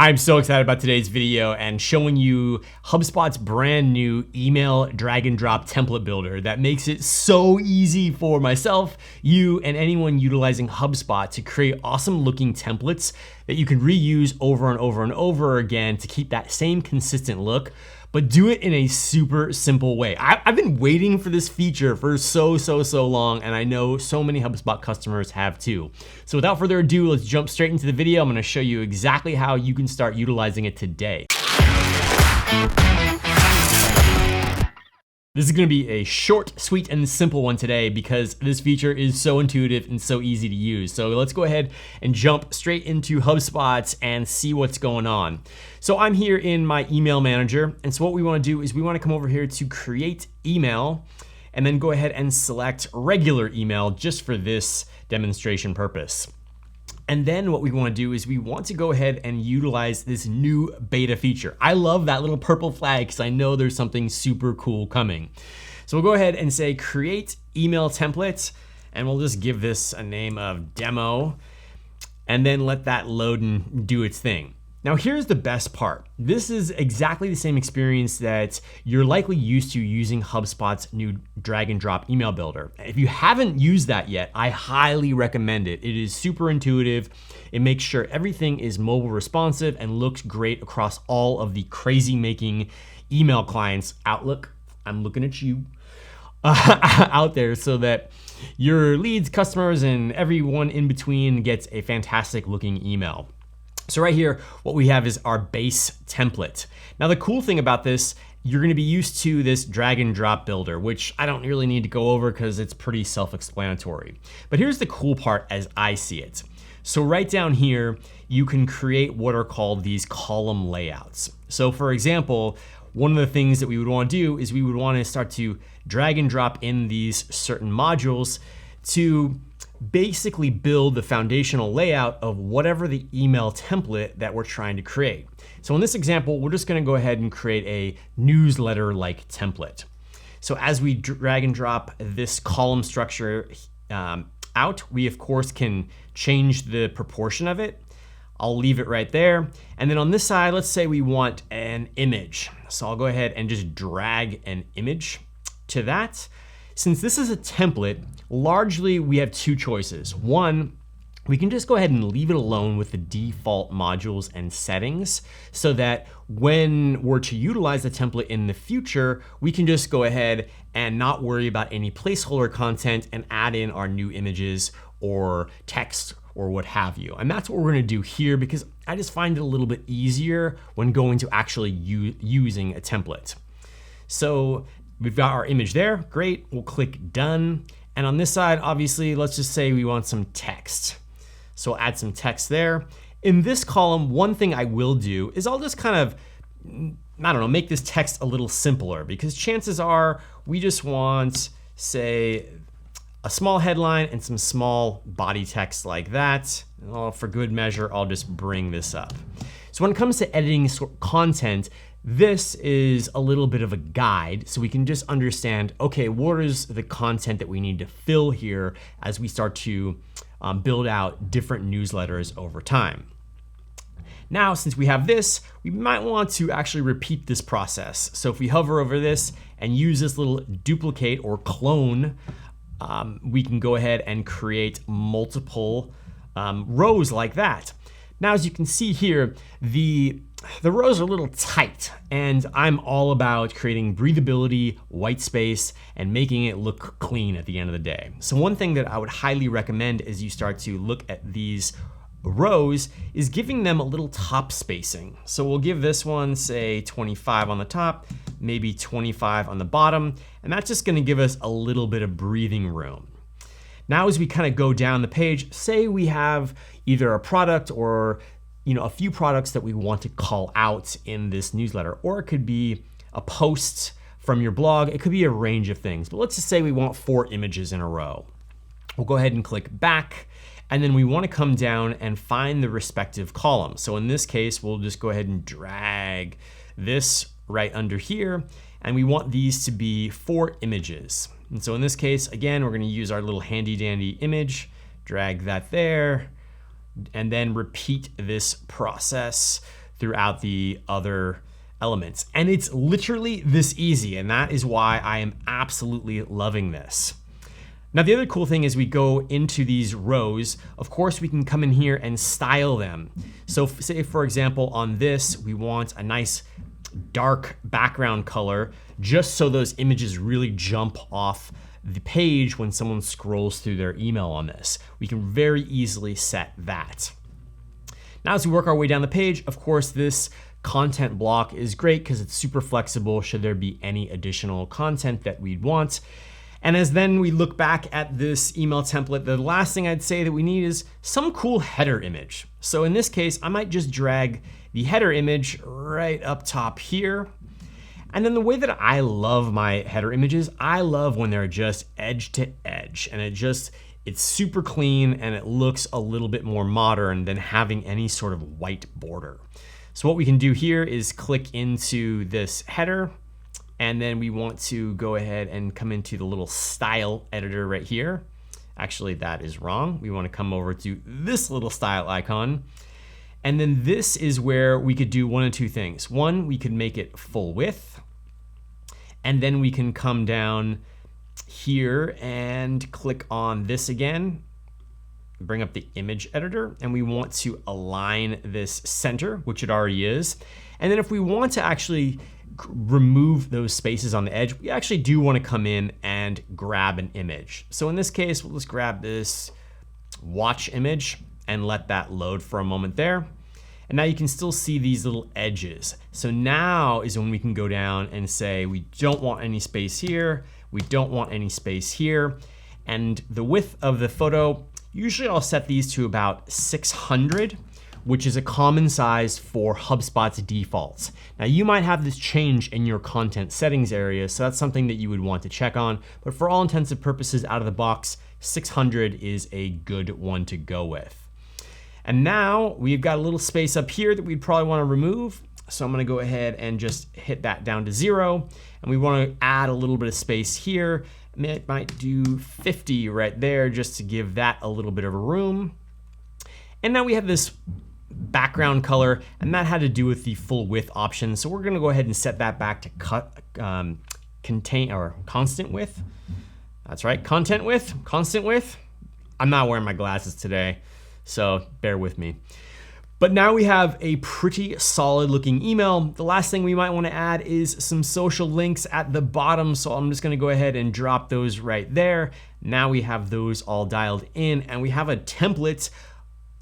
I'm so excited about today's video and showing you HubSpot's brand new email drag and drop template builder that makes it so easy for myself, you, and anyone utilizing HubSpot to create awesome looking templates that you can reuse over and over and over again to keep that same consistent look, but do it in a super simple way. I've been waiting for this feature for so long, and I know so many HubSpot customers have too. So without further ado, let's jump straight into the video. I'm gonna show you exactly how you can start utilizing it today. This is gonna be a short, sweet, and simple one today because this feature is so intuitive and so easy to use. So let's go ahead and jump straight into HubSpot and see what's going on. So I'm here in my email manager. And so what we wanna do is we wanna come over here to create email and then go ahead and select regular email just for this demonstration purpose. And then what we want to do is we want to go ahead and utilize this new beta feature. I love that little purple flag because I know there's something super cool coming. So we'll go ahead and say create email template, and we'll just give this a name of demo, and then let that load and do its thing. Now here's the best part. This is exactly the same experience that you're likely used to using HubSpot's new drag and drop email builder. If you haven't used that yet, I highly recommend it. It is super intuitive. It makes sure everything is mobile responsive and looks great across all of the crazy making email clients, Outlook, I'm looking at you, out there, so that your leads, customers, and everyone in between gets a fantastic looking email. So right here, what we have is our base template. Now the cool thing about this, you're gonna be used to this drag and drop builder, which I don't really need to go over because it's pretty self-explanatory. But here's the cool part as I see it. So right down here, you can create what are called these column layouts. So for example, one of the things that we would want to do is we would want to start to drag and drop in these certain modules to basically build the foundational layout of whatever the email template that we're trying to create. So in this example, we're just gonna go ahead and create a newsletter-like template. So as we drag and drop this column structure out, we of course can change the proportion of it. I'll leave it right there. And then on this side, let's say we want an image. So I'll go ahead and just drag an image to that. Since this is a template, largely we have two choices. One, we can just go ahead and leave it alone with the default modules and settings so that when we're to utilize the template in the future, we can just go ahead and not worry about any placeholder content and add in our new images or text or what have you. And that's what we're gonna do here because I just find it a little bit easier when going to actually using a template. So we've got our image there, great, we'll click done. And on this side, obviously, let's just say we want some text. So I'll add some text there. In this column, one thing I will do is I'll just kind of, I don't know, make this text a little simpler because chances are we just want, say, a small headline and some small body text like that. Well, for good measure, I'll just bring this up. So when it comes to editing content, this is a little bit of a guide so we can just understand, okay, what is the content that we need to fill here as we start to build out different newsletters over time. Now, since we have this, we might want to actually repeat this process. So if we hover over this and use this little duplicate or clone, we can go ahead and create multiple rows like that. Now, as you can see here, the rows are a little tight, and I'm all about creating breathability, white space, and making it look clean at the end of the day. So one thing that I would highly recommend as you start to look at these rows is giving them a little top spacing. So we'll give this one, say 25 on the top, maybe 25 on the bottom, and that's just gonna give us a little bit of breathing room. Now, as we kind of go down the page, say we have either a product or a few products that we want to call out in this newsletter, or it could be a post from your blog. It could be a range of things, but let's just say we want 4 images in a row. We'll go ahead and click back, and then we want to come down and find the respective column. So in this case, we'll just go ahead and drag this right under here, and we want these to be 4 images. And so in this case, again, we're going to use our little handy dandy image, drag that there, and then repeat this process throughout the other elements. And it's literally this easy, and that is why I am absolutely loving this. Now, the other cool thing is we go into these rows, of course, we can come in here and style them. So say, for example, on this, we want a nice dark background color, just so those images really jump off the page when someone scrolls through their email on this. We can very easily set that. Now, as we work our way down the page, of course, this content block is great because it's super flexible should there be any additional content that we'd want. And as then we look back at this email template, the last thing I'd say that we need is some cool header image. So in this case, I might just drag the header image right up top here. And then the way that I love my header images, I love when they're just edge to edge, and it's super clean and it looks a little bit more modern than having any sort of white border. So what we can do here is click into this header, and then we want to go ahead and come into the little style editor right here. Actually, that is wrong. We want to come over to this little style icon. And then this is where we could do one of two things. One, we could make it full width, and then we can come down here and click on this again, bring up the image editor, and we want to align this center, which it already is. And then if we want to actually remove those spaces on the edge, we actually do want to come in and grab an image. So in this case, we'll just grab this watch image and let that load for a moment there. And now you can still see these little edges. So now is when we can go down and say, we don't want any space here, we don't want any space here. And the width of the photo, usually I'll set these to about 600, which is a common size for HubSpot's defaults. Now you might have this change in your content settings area, so that's something that you would want to check on. But for all intents and purposes, out of the box, 600 is a good one to go with. And now we've got a little space up here that we'd probably want to remove. So I'm going to go ahead and just hit that down to 0. And we want to add a little bit of space here. It might do 50 right there just to give that a little bit of room. And now we have this background color, and that had to do with the full width option. So we're going to go ahead and set that back to constant width. That's right, constant width. I'm not wearing my glasses today, so bear with me. But now we have a pretty solid looking email. The last thing we might want to add is some social links at the bottom. So I'm just going to go ahead and drop those right there. Now we have those all dialed in, and we have a template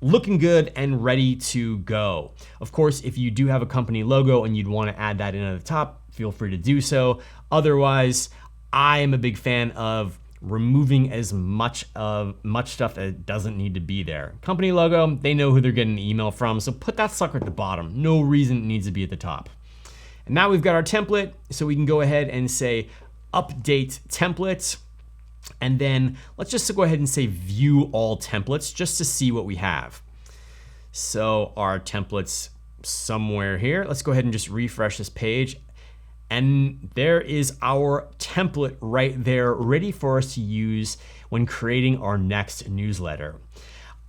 looking good and ready to go. Of course, if you do have a company logo and you'd want to add that in at the top, feel free to do so. Otherwise, I am a big fan of removing as much stuff that doesn't need to be there. Company logo, they know who they're getting an email from, so put that sucker at the bottom. No reason it needs to be at the top. And now we've got our template, so we can go ahead and say update template. And then let's just go ahead and say view all templates just to see what we have. So our templates somewhere here. Let's go ahead and just refresh this page. And there is our template right there, ready for us to use when creating our next newsletter.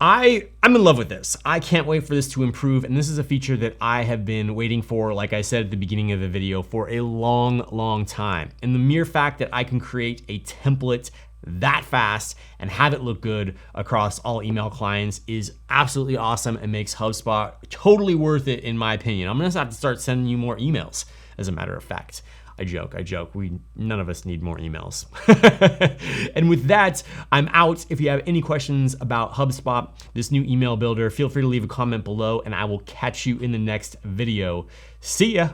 I'm in love with this. I can't wait for this to improve, and this is a feature that I have been waiting for, like I said at the beginning of the video, for a long time. And the mere fact that I can create a template that fast and have it look good across all email clients is absolutely awesome and makes HubSpot totally worth it, in my opinion. I'm gonna have to start sending you more emails, as a matter of fact. I joke. None of us need more emails. And with that, I'm out. If you have any questions about HubSpot, this new email builder, feel free to leave a comment below, and I will catch you in the next video. See ya.